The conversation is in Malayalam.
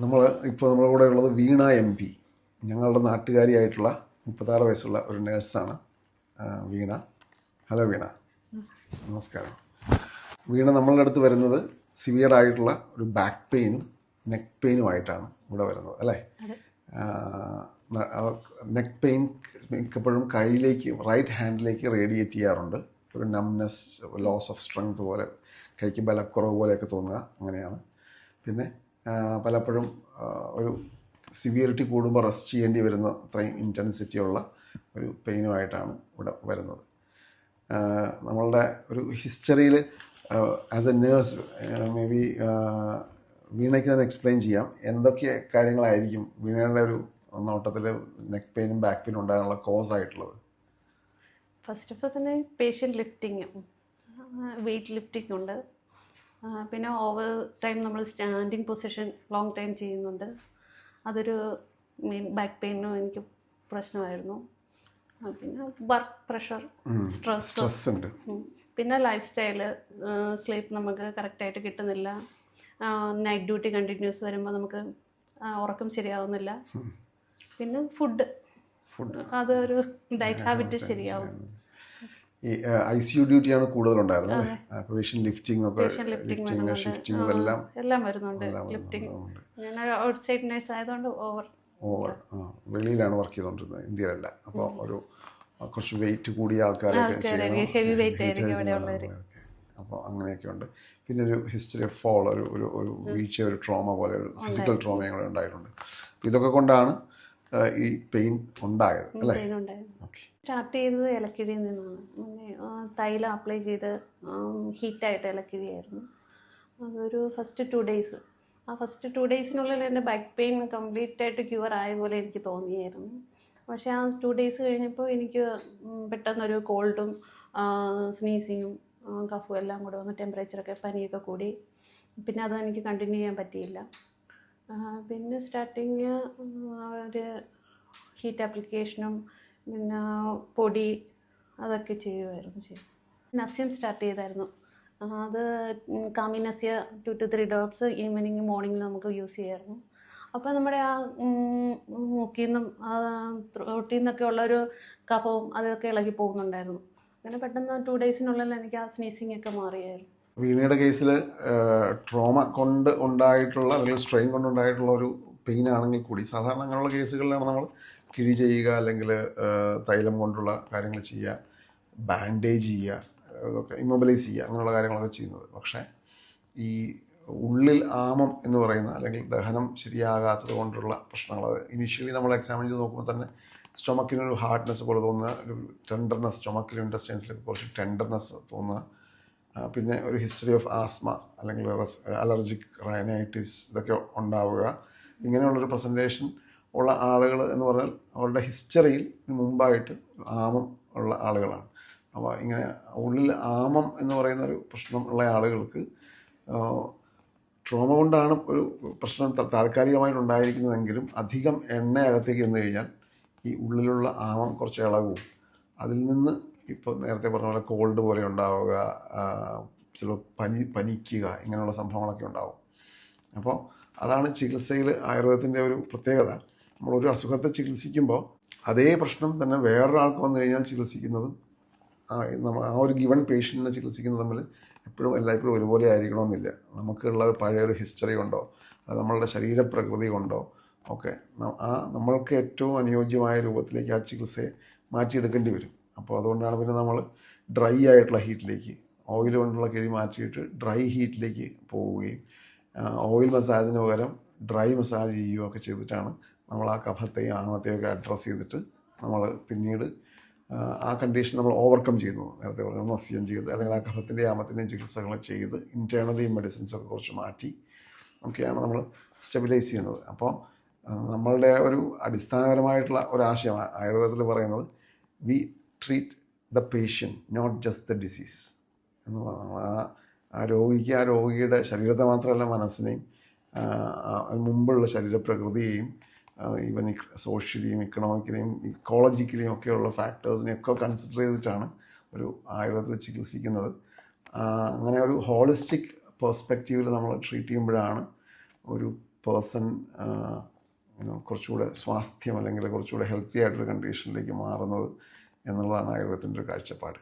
നമ്മുടെ കൂടെ ഉള്ളത് വീണ MP. ഞങ്ങളുടെ നാട്ടുകാരിയായിട്ടുള്ള 36 വയസ്സുള്ള ഒരു നേഴ്സാണ് വീണ. ഹലോ വീണ. നമസ്കാരം. വീണ നമ്മളുടെ അടുത്ത് വരുന്നത് സിവിയർ ആയിട്ടുള്ള ഒരു ബാക്ക് പെയിനും നെക്ക് പെയിനുമായിട്ടാണ് ഇവിടെ വരുന്നത് അല്ലേ? നെക്ക് പെയിൻ മിക്കപ്പോഴും കൈയിലേക്ക്, റൈറ്റ് ഹാൻഡിലേക്ക് റേഡിയേറ്റ് ചെയ്യാറുണ്ട്. ഒരു നംനെസ്, ലോസ് ഓഫ് സ്ട്രെങ്ത് പോലെ, കൈക്ക് ബലക്കുറവ് പോലെയൊക്കെ തോന്നുക, അങ്ങനെയാണ്. പിന്നെ പലപ്പോഴും ഒരു സിവിയറിറ്റി കൂടുമ്പോൾ റെസ്റ്റ് ചെയ്യേണ്ടി വരുന്ന അത്രയും ഇൻറ്റൻസിറ്റി ഉള്ള ഒരു പെയിനുമായിട്ടാണ് ഇവിടെ വരുന്നത്. നമ്മളുടെ ഒരു ഹിസ്റ്ററിയിൽ as a nurse maybe വീണയ്ക്ക് തന്നെ എക്സ്പ്ലെയിൻ ചെയ്യാം എന്തൊക്കെ കാര്യങ്ങളായിരിക്കും വീണയുടെ ഒരു നോട്ടത്തിൽ നെക്ക് പെയിനും ബാക്ക് പെയിനും ഉണ്ടാകാനുള്ള കോസ് ആയിട്ടുള്ളത്. ഫസ്റ്റ് ഓഫ് ഓൾ തന്നെ പേഷ്യൻ്റ് ലിഫ്റ്റിങ്, വെയിറ്റ് ലിഫ്റ്റിംഗ് ഉണ്ട്. പിന്നെ ഓവർ ടൈം നമ്മൾ സ്റ്റാൻഡിങ് പൊസിഷൻ ലോങ് ടൈം ചെയ്യുന്നുണ്ട്. അതൊരു മെയിൻ ബാക്ക് പെയിനും എനിക്ക് പ്രശ്നമായിരുന്നു. പിന്നെ വർക്ക് പ്രഷർ, സ്ട്രെസ് ഉണ്ട്. പിന്നെ ലൈഫ് സ്റ്റൈല്, സ്ലീപ്പ് നമുക്ക് കറക്റ്റായിട്ട് കിട്ടുന്നില്ല. നൈറ്റ് ഡ്യൂട്ടി കണ്ടിന്യൂസ് വരുമ്പോൾ നമുക്ക് ഉറക്കം ശരിയാവുന്നില്ല. പിന്നെ ഫുഡ് അതൊരു ഡയറ്റ് ഹാബിറ്റ് ശരിയാവും. ഈ ICU ഡ്യൂട്ടിയാണ് കൂടുതലുണ്ടായിരുന്നത് അല്ലേ? പേഷ്യൻ്റ് ലിഫ്റ്റിംഗ് ഒക്കെ, ഷിഫ്റ്റിംഗ് എല്ലാം വരുന്നുണ്ട്. ലിഫ്റ്റിംഗ് ഞാൻ ഔട്ട് സൈഡ് നേഴ്സ് ആയതുകൊണ്ട് ഓവർ വെളിയിലാണ് വർക്ക് ചെയ്തുകൊണ്ടിരുന്നത്, ഇന്ത്യയിലല്ല. അപ്പോൾ ഒരു കുറച്ച് വെയിറ്റ് കൂടിയ ആൾക്കാരൊക്കെ ഹെവി വെയിറ്റ് ആയിരിക്കും ഇവിടെ ഉള്ളവർ. അപ്പോൾ അങ്ങനെയൊക്കെ ഉണ്ട്. പിന്നെ ഒരു ഹിസ്റ്ററി ഓഫ് ഫോൾ, ഒരു വീഴ്ച, ഒരു ട്രോമ പോലെ, ഒരു ഫിസിക്കൽ ട്രോമ ഉണ്ടായിട്ടുണ്ട്. അപ്പോൾ ഇതൊക്കെ കൊണ്ടാണ് ഈ പെയിൻ ഉണ്ടായത് അല്ലേ? ഓക്കെ. സ്റ്റാർട്ട് ചെയ്തത് ഇലക്കിഴിയിൽ നിന്നാണ്. തൈലം അപ്ലൈ ചെയ്ത് ഹീറ്റായിട്ട് ഇലക്കിഴിയായിരുന്നു. അതൊരു ഫസ്റ്റ് 2 ഡേയ്സ്. ആ ഫസ്റ്റ് 2 ഡേയ്സിനുള്ളിൽ എൻ്റെ ബാക്ക് പെയിൻ കംപ്ലീറ്റ് ആയിട്ട് ക്യൂർ ആയ പോലെ എനിക്ക് തോന്നിയായിരുന്നു. പക്ഷേ ആ 2 ഡേയ്സ് കഴിഞ്ഞപ്പോൾ എനിക്ക് പെട്ടെന്നൊരു കോൾഡും സ്നീസിങ്ങും കഫും എല്ലാം കൂടെ വന്ന് ടെമ്പറേച്ചറൊക്കെ, പനിയൊക്കെ കൂടി. പിന്നെ അത് എനിക്ക് കണ്ടിന്യൂ ചെയ്യാൻ പറ്റിയില്ല. പിന്നെ സ്റ്റാർട്ടിങ് ഒരു ഹീറ്റ് ആപ്ലിക്കേഷനും പിന്നെ പൊടി അതൊക്കെ ചെയ്യുമായിരുന്നു. നസ്യം സ്റ്റാർട്ട് ചെയ്തായിരുന്നു. അത് കാമിനസ്യ 2 to 3 ഡ്രോപ്സ് ഈവനിങ് മോർണിംഗിൽ നമുക്ക് യൂസ് ചെയ്യായിരുന്നു. അപ്പോൾ നമ്മുടെ ആ മൂക്കിൽ നിന്നും ത്രോട്ടിൽ നിന്നൊക്കെ ഉള്ളൊരു കഫവും അതൊക്കെ ഇളകി പോകുന്നുണ്ടായിരുന്നു. അങ്ങനെ പെട്ടെന്ന് 2 ഡേയ്സിനുള്ളിൽ എനിക്ക് ആ സ്നീസിങ് ഒക്കെ മാറിയായിരുന്നു. വീണയുടെ കേസിൽ ട്രോമ കൊണ്ട് ഉണ്ടായിട്ടുള്ള, അല്ലെങ്കിൽ സ്ട്രെയിൻ കൊണ്ടുണ്ടായിട്ടുള്ള ഒരു പെയിൻ ആണെങ്കിൽ കൂടി, സാധാരണ അങ്ങനെയുള്ള കേസുകളിലാണ് നമ്മൾ കിഴി ചെയ്യുക, അല്ലെങ്കിൽ തൈലം കൊണ്ടുള്ള കാര്യങ്ങൾ ചെയ്യുക, ബാൻഡേജ് ചെയ്യുക, ഇതൊക്കെ ഇമ്മൊബിലൈസ് ചെയ്യുക, അങ്ങനെയുള്ള കാര്യങ്ങളൊക്കെ ചെയ്യുന്നത്. പക്ഷേ ഈ ഉള്ളിൽ ആമം എന്ന് പറയുന്ന, അല്ലെങ്കിൽ ദഹനം ശരിയാകാത്തത് കൊണ്ടുള്ള പ്രശ്നങ്ങൾ, ഇനീഷ്യലി നമ്മൾ എക്സാമിൻ ചെയ്ത് നോക്കുമ്പോൾ തന്നെ സ്റ്റൊമക്കിനൊരു ഹാർഡ്നെസ് പോലെ തോന്നുക, ഒരു ടെൻഡർനെസ്, സ്റ്റൊമക്കിലും ഇൻറ്റസ്റ്റൈൻസിലൊക്കെ കുറച്ച് ടെൻഡർനെസ് തോന്നുക. പിന്നെ ഒരു ഹിസ്റ്ററി ഓഫ് ആസ്മ, അല്ലെങ്കിൽ അലർജിക് റൈനൈറ്റിസ്, ഇതൊക്കെ ഉണ്ടാവുക. ഇങ്ങനെയുള്ളൊരു പ്രസൻറ്റേഷൻ ഉള്ള ആളുകൾ എന്ന് പറഞ്ഞാൽ അവരുടെ ഹിസ്റ്ററിയിൽ മുമ്പായിട്ട് ആമം ഉള്ള ആളുകളാണ്. അപ്പോൾ ഇങ്ങനെ ഉള്ളിൽ ആമം എന്ന് പറയുന്ന ഒരു പ്രശ്നം ഉള്ള ആളുകൾക്ക് ട്രോമ കൊണ്ടാണ് ഒരു പ്രശ്നം താൽക്കാലികമായിട്ടുണ്ടായിരിക്കുന്നതെങ്കിലും അധികം എണ്ണ അകത്തേക്ക് ചെന്ന് കഴിഞ്ഞാൽ ഈ ഉള്ളിലുള്ള ആമം കുറച്ച് ഇളകും. അതിൽ നിന്ന് ഇപ്പോൾ നേരത്തെ പറഞ്ഞ പോലെ കോൾഡ് പോലെ ഉണ്ടാവുക, ചിലപ്പോൾ പനിക്കുക, ഇങ്ങനെയുള്ള സംഭവങ്ങളൊക്കെ ഉണ്ടാവും. അപ്പോൾ അതാണ് ചികിത്സയിൽ ആയുർവേദത്തിൻ്റെ ഒരു പ്രത്യേകത. നമ്മളൊരു അസുഖത്തെ ചികിത്സിക്കുമ്പോൾ അതേ പ്രശ്നം തന്നെ വേറൊരാൾക്ക് വന്നു കഴിഞ്ഞാൽ ചികിത്സിക്കുന്നതും ആ ഒരു ഗിവൺ പേഷ്യൻറ്റിനെ ചികിത്സിക്കുന്നത് തമ്മിൽ എല്ലായ്പ്പോഴും ഒരുപോലെ ആയിരിക്കണമെന്നില്ല. നമുക്കുള്ള പഴയൊരു ഹിസ്റ്ററി കൊണ്ടോ, നമ്മളുടെ ശരീരപ്രകൃതി കൊണ്ടോ ഒക്കെ നമ്മൾക്ക് ഏറ്റവും അനുയോജ്യമായ രൂപത്തിലേക്ക് ആ ചികിത്സയെ മാറ്റിയെടുക്കേണ്ടി വരും. അപ്പോൾ അതുകൊണ്ടാണ് പിന്നെ നമ്മൾ ഡ്രൈ ആയിട്ടുള്ള ഹീറ്റിലേക്ക്, ഓയിൽ കൊണ്ടുള്ള കിഴി മാറ്റിയിട്ട് ഡ്രൈ ഹീറ്റിലേക്ക് പോവുകയും ഓയിൽ മസാജിന് പകരം ഡ്രൈ മസാജ് ചെയ്യുകയൊക്കെ ചെയ്തിട്ടാണ് നമ്മൾ ആ കഫത്തെയും ആമത്തെയും ഒക്കെ അഡ്രസ്സ് ചെയ്തിട്ട് നമ്മൾ പിന്നീട് ആ കണ്ടീഷൻ നമ്മൾ ഓവർകം ചെയ്യുന്നു. നേരത്തെ പറഞ്ഞ നസ്യം ചെയ്ത്, അല്ലെങ്കിൽ ആ കഫത്തിൻ്റെയും ആമത്തിൻ്റെയും ചികിത്സകൾ ചെയ്ത് ഇൻറ്റേർണലി മെഡിസിൻസൊക്കെ കുറച്ച് മാറ്റി ഒക്കെയാണ് നമ്മൾ സ്റ്റെബിലൈസ് ചെയ്യുന്നത്. അപ്പോൾ നമ്മളുടെ ഒരു അടിസ്ഥാനപരമായിട്ടുള്ള ഒരാശയം ആയുർവേദത്തിൽ പറയുന്നത് we treat the patient not just the disease എന്ന് പറഞ്ഞാൽ ആ രോഗിയുടെ ശരീരത്തെ മാത്രമല്ല, മനസ്സിനെയും മുമ്പുള്ള ശരീരപ്രകൃതിയെയും ഈവൻ സോഷ്യലിയും ഇക്കണോമിക്കലിയും ഇക്കോളജിക്കലിയും ഒക്കെയുള്ള ഫാക്ടേഴ്സിനെയൊക്കെ കൺസിഡർ ചെയ്തിട്ടാണ് ഒരു ആയുർവേദത്തിൽ ചികിത്സിക്കുന്നത്. അങ്ങനെ ഒരു ഹോളിസ്റ്റിക് പെർസ്പെക്റ്റീവിൽ നമ്മൾ ട്രീറ്റ് ചെയ്യുമ്പോഴാണ് ഒരു പേഴ്സൺ കുറച്ചുകൂടെ സ്വാസ്ഥ്യം അല്ലെങ്കിൽ കുറച്ചുകൂടെ ഹെൽത്തി ആയിട്ടൊരു കണ്ടീഷനിലേക്ക് മാറുന്നത് എന്നുള്ളതാണ് ആയുർവേദത്തിൻ്റെ ഒരു കാഴ്ചപ്പാട്.